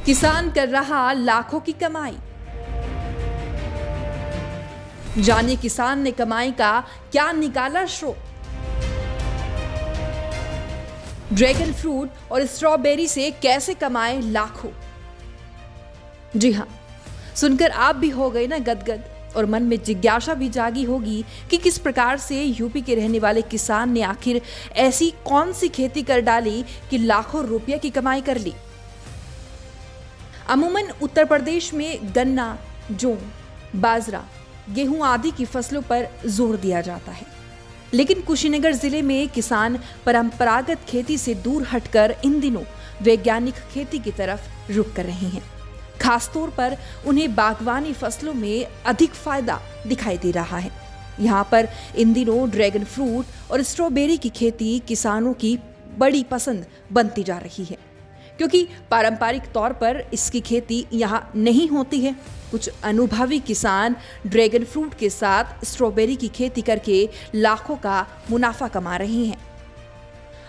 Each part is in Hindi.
किसान कर रहा लाखों की कमाई। जानिए किसान ने कमाई का क्या निकाला स्रोत। ड्रैगन फ्रूट और स्ट्रॉबेरी से कैसे कमाए लाखों। जी हां, सुनकर आप भी हो गए ना गदगद और मन में जिज्ञासा भी जागी होगी कि किस प्रकार से यूपी के रहने वाले किसान ने आखिर ऐसी कौन सी खेती कर डाली कि लाखों रुपये की कमाई कर ली। अमूमन उत्तर प्रदेश में गन्ना, जौ, बाजरा, गेहूं आदि की फसलों पर जोर दिया जाता है, लेकिन कुशीनगर जिले में किसान परंपरागत खेती से दूर हटकर इन दिनों वैज्ञानिक खेती की तरफ रुख कर रहे हैं। खासतौर पर उन्हें बागवानी फसलों में अधिक फायदा दिखाई दे रहा है। यहाँ पर इन दिनों ड्रैगन फ्रूट और स्ट्रॉबेरी की खेती किसानों की बड़ी पसंद बनती जा रही है, क्योंकि पारंपरिक तौर पर इसकी खेती यहाँ नहीं होती है। कुछ अनुभवी किसान ड्रैगन फ्रूट के साथ स्ट्रॉबेरी की खेती करके लाखों का मुनाफा कमा रहे हैं।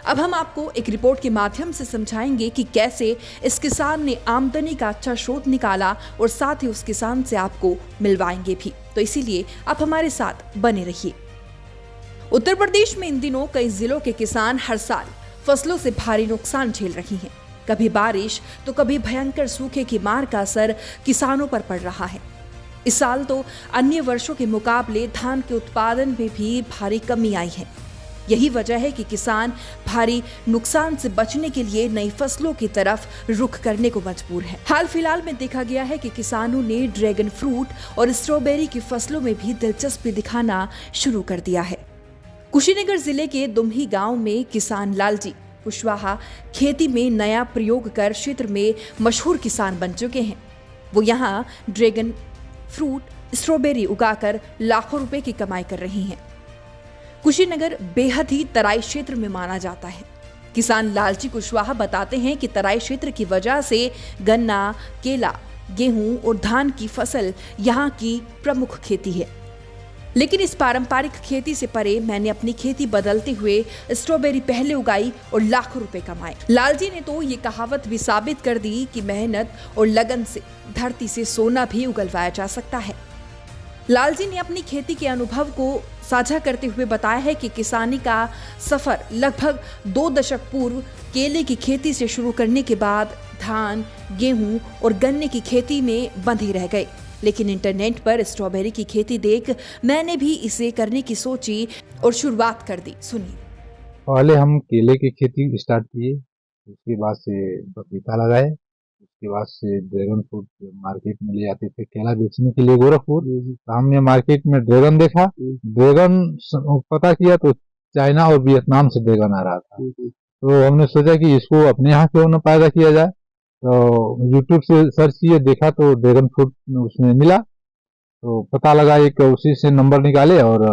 अब हम आपको एक रिपोर्ट के माध्यम से समझाएंगे कि कैसे इस किसान ने आमदनी का अच्छा स्रोत निकाला और साथ ही उस किसान से आपको मिलवाएंगे भी। तो इसीलिए आप हमारे साथ बने रहिए। उत्तर प्रदेश में इन दिनों कई जिलों के किसान हर साल फसलों से भारी नुकसान झेल रही हैं। कभी बारिश तो कभी भयंकर सूखे की मार का असर किसानों पर पड़ रहा है। इस साल तो अन्य वर्षों के मुकाबले धान के उत्पादन में भी भारी कमी आई है। यही वजह है कि किसान भारी नुकसान से बचने के लिए नई फसलों की तरफ रुख करने को मजबूर है। हाल फिलहाल में देखा गया है कि किसानों ने ड्रैगन फ्रूट और स्ट्रॉबेरी की फसलों में भी दिलचस्पी दिखाना शुरू कर दिया है। कुशीनगर जिले के दुम्ही गांव में किसान लालजी कुशवाहा खेती में नया प्रयोग कर क्षेत्र में मशहूर किसान बन चुके हैं। वो यहाँ ड्रैगन फ्रूट, स्ट्रॉबेरी उगाकर लाखों रुपए की कमाई कर रही हैं। कुशीनगर बेहद ही तराई क्षेत्र में माना जाता है। किसान लालजी कुशवाहा बताते हैं कि तराई क्षेत्र की वजह से गन्ना, केला, गेहूं और धान की फसल यहाँ की प्रमुख खेती है। लेकिन इस पारंपरिक खेती से परे मैंने अपनी खेती बदलते हुए स्ट्रॉबेरी पहले उगाई और लाखों रुपए कमाए। लालजी ने तो ये कहावत भी साबित कर दी कि मेहनत और लगन से धरती से सोना भी उगलवाया जा सकता है। लालजी ने अपनी खेती के अनुभव को साझा करते हुए बताया है कि किसानी का सफर लगभग 2 दशक पूर्व केले की खेती से शुरू करने के बाद धान, गेहूं और गन्ने की खेती में बंधे रह गए। लेकिन इंटरनेट पर स्ट्रॉबेरी की खेती देख मैंने भी इसे करने की सोची और शुरुआत कर दी। सुनिए। पहले हम केले की खेती स्टार्ट किए, उसके बाद से पपीता लगाए, उसके बाद से ड्रैगन फ्रूट मार्केट में ले जाते थे केला बेचने के लिए गोरखपुर। तो हमने मार्केट में ड्रैगन देखा, ड्रैगन पता किया तो चाइना और वियतनाम से ड्रैगन आ रहा था। तो हमने सोचा कि इसको अपने यहाँ क्यों न पैदा किया जाए। तो यूट्यूब से सर्च किए, देखा तो ड्रैगन फ्रूट उसमें मिला, तो पता लगा, एक उसी से नंबर निकाले और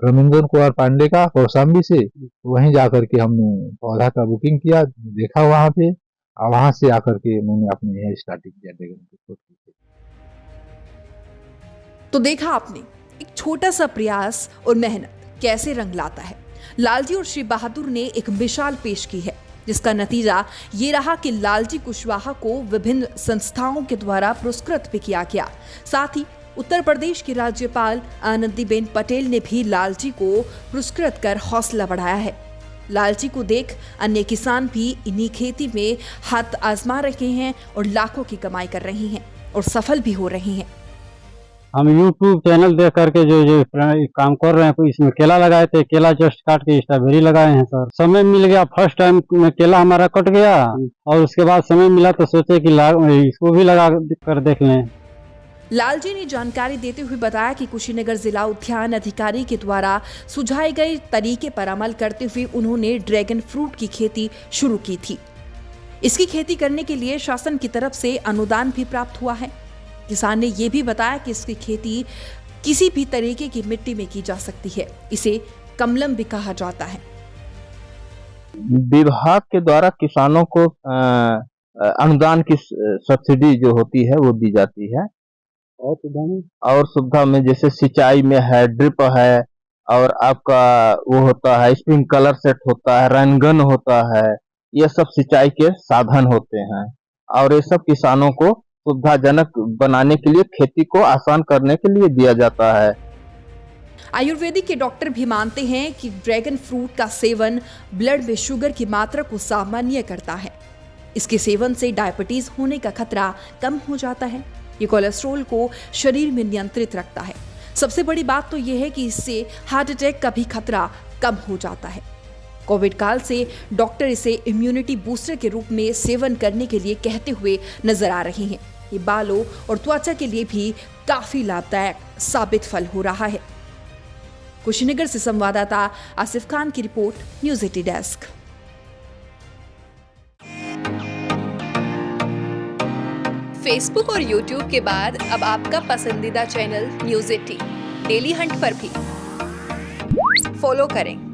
रविंद्र कुमार पांडे का कौशाम्बी से, वहीं जाकर के हमने पौधा का बुकिंग किया, देखा वहां पे, और वहां से आकर के मैंने अपने यहाँ स्टार्टिंग किया ड्रैगन फ्रूट की। तो देखा आपने, एक छोटा सा प्रयास और मेहनत कैसे रंग लाता है। लालजी और श्री बहादुर ने एक मिसाल पेश की है, जिसका नतीजा ये रहा कि लालजी कुशवाहा को विभिन्न संस्थाओं के द्वारा पुरस्कृत भी किया गया। साथ ही उत्तर प्रदेश की राज्यपाल आनंदीबेन पटेल ने भी लालजी को पुरस्कृत कर हौसला बढ़ाया है। लालजी को देख अन्य किसान भी इन्हीं खेती में हाथ आजमा रहे हैं और लाखों की कमाई कर रहे हैं और सफल भी हो रहे हैं। हम YouTube चैनल देख करके जो काम कर रहे हैं, इसमें केला लगाए थे, केला जस्ट काट के स्ट्रॉबेरी लगाए हैं सर। समय मिल गया, फर्स्ट टाइम में केला हमारा कट गया और उसके बाद समय मिला तो सोचे कि इसको भी लगा कर देख लें। लालजी ने जानकारी देते हुए बताया कि कुशीनगर जिला उद्यान अधिकारी के द्वारा सुझाए गए तरीके पर अमल करते हुए उन्होंने ड्रैगन फ्रूट की खेती शुरू की थी। इसकी खेती करने के लिए शासन की तरफ से अनुदान भी प्राप्त हुआ है। किसान ने यह भी बताया कि इसकी खेती किसी भी तरीके की मिट्टी में की जा सकती है। इसे कमलम भी कहा जाता है। विभाग के द्वारा किसानों को अनुदान की सब्सिडी जो होती है वो दी जाती है, और सुविधा में जैसे सिंचाई में है, ड्रिप है, और आपका वो होता है स्प्रिंकलर सेट होता है, रैनगन होता है, ये सब सिंचाई के साधन होते हैं। और ये सब किसानों को सुविधाजनक बनाने के लिए, खेती को आसान करने के लिए दिया जाता है। आयुर्वेदिक के डॉक्टर भी मानते हैं कि ड्रैगन फ्रूट का सेवन ब्लड में शुगर की मात्रा को सामान्य करता है। इसके सेवन से डायबिटीज होने का खतरा कम हो जाता है। ये कोलेस्ट्रॉल को शरीर में नियंत्रित रखता है। सबसे बड़ी बात तो यह है कि इससे हार्ट अटैक का भी खतरा कम हो जाता है। कोविड काल से डॉक्टर इसे इम्यूनिटी बूस्टर के रूप में सेवन करने के लिए कहते हुए नजर आ रहे हैं। ये बालों और त्वचा के लिए भी काफी लाभदायक साबित फल हो रहा है। कुशीनगर से संवाददाता आसिफ खान की रिपोर्ट, न्यूज 80 डेस्क। फेसबुक और यूट्यूब के बाद अब आपका पसंदीदा चैनल न्यूज 80 डेली हंट पर भी फॉलो करें।